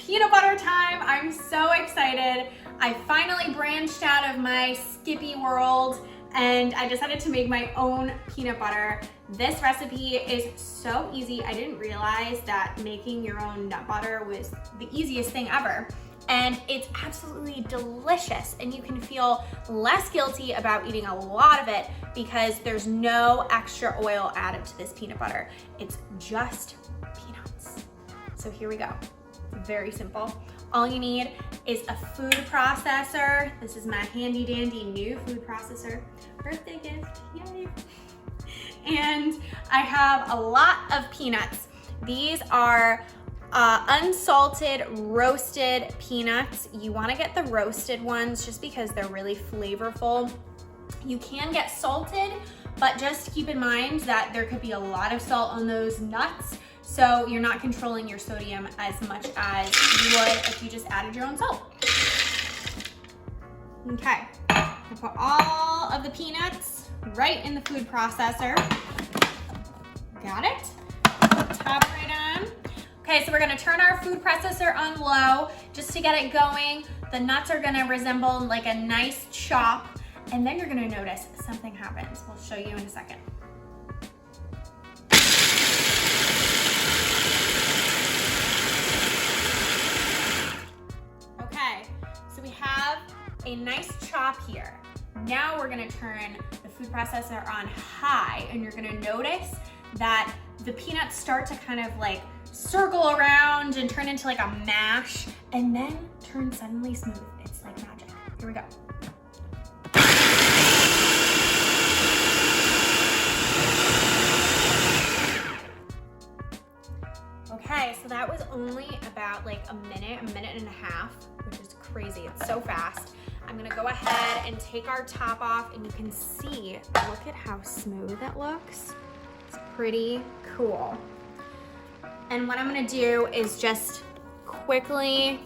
peanut butter time. I'm so excited. I finally branched out of my Skippy world and I decided to make my own peanut butter. This recipe is so easy. I didn't realize that making your own nut butter was the easiest thing ever. And it's absolutely delicious, and you can feel less guilty about eating a lot of it because there's no extra oil added to this peanut butter. It's just peanuts. So here we go. It's very simple. All you need is a food processor. This is my handy dandy new food processor. Birthday gift, yay. And I have a lot of peanuts. These are unsalted roasted peanuts. You want to get the roasted ones just because they're really flavorful. You can get salted, but just keep in mind that there could be a lot of salt on those nuts, so you're not controlling your sodium as much as you would if you just added your own salt. Okay, I put all of the peanuts right in the food processor. Got it? Top right on. Okay, so we're gonna turn our food processor on low just to get it going. The nuts are gonna resemble like a nice chop, and then you're gonna notice something happens. We'll show you in a second. Okay, so we have a nice chop here. Now we're gonna turn the food processor on high, and you're gonna notice that the peanuts start to kind of like circle around and turn into like a mash, and then turn suddenly smooth. It's like magic. Here we go. Okay, so that was only about like a minute and a half, which is crazy. It's so fast. I'm gonna go ahead and take our top off, and you can see, look at how smooth it looks. It's pretty cool. And what I'm gonna do is just quickly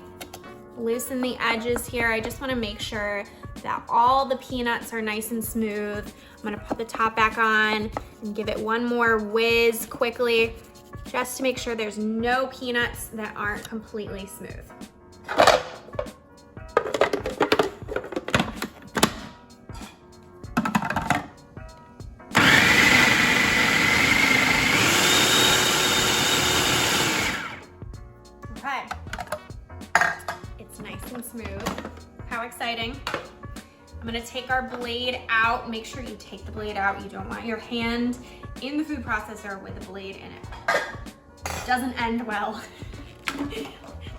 loosen the edges here. I just wanna make sure that all the peanuts are nice and smooth. I'm gonna put the top back on and give it one more whiz quickly, just to make sure there's no peanuts that aren't completely smooth. Okay, it's nice and smooth. How exciting. I'm gonna take our blade out. Make sure you take the blade out. You don't want your hand in the food processor with the blade in it. It doesn't end well.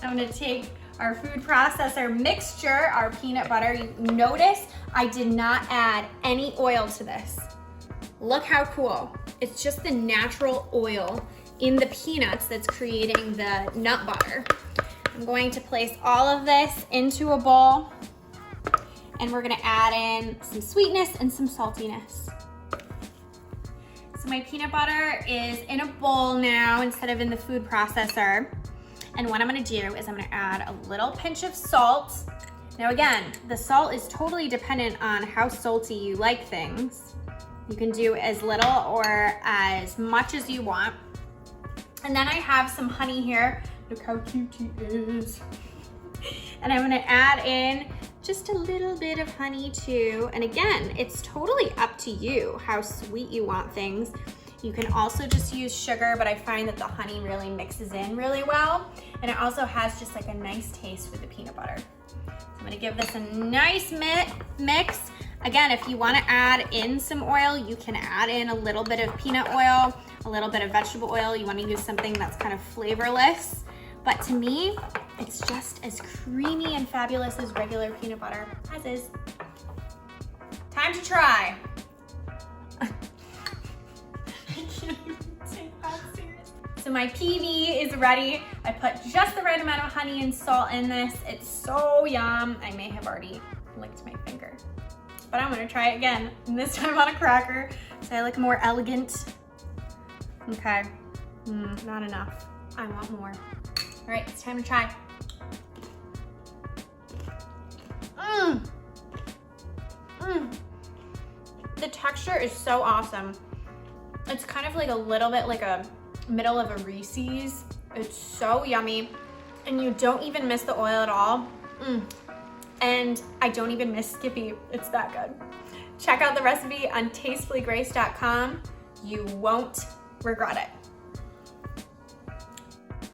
I'm gonna take our food processor mixture, our peanut butter. You notice I did not add any oil to this. Look how cool. It's just the natural oil in the peanuts that's creating the nut butter. I'm going to place all of this into a bowl, and we're gonna add in some sweetness and some saltiness. So my peanut butter is in a bowl now instead of in the food processor. And what I'm gonna do is I'm gonna add a little pinch of salt. Now again, the salt is totally dependent on how salty you like things. You can do as little or as much as you want. And then I have some honey here. Look how cute he is. And I'm gonna add in just a little bit of honey too. And again, it's totally up to you how sweet you want things. You can also just use sugar, but I find that the honey really mixes in really well. And it also has just like a nice taste with the peanut butter. So I'm gonna give this a nice mix. Again, if you wanna add in some oil, you can add in a little bit of peanut oil, a little bit of vegetable oil. You wanna use something that's kind of flavorless. But to me, it's just as creamy and fabulous as regular peanut butter, as is. Time to try. I can't even take that seriously. So my PB is ready. I put just the right amount of honey and salt in this. It's so yum. I may have already licked my finger, but I'm gonna try it again, and this time on a cracker, so I like more elegant. Okay, not enough. I want more. All right, it's time to try. The texture is so awesome. It's kind of like a little bit like a middle of a Reese's. It's so yummy. and you don't even miss the oil at all. And I don't even miss Skippy. It's that good. Check out the recipe on tastefullygrace.com. You won't regret it.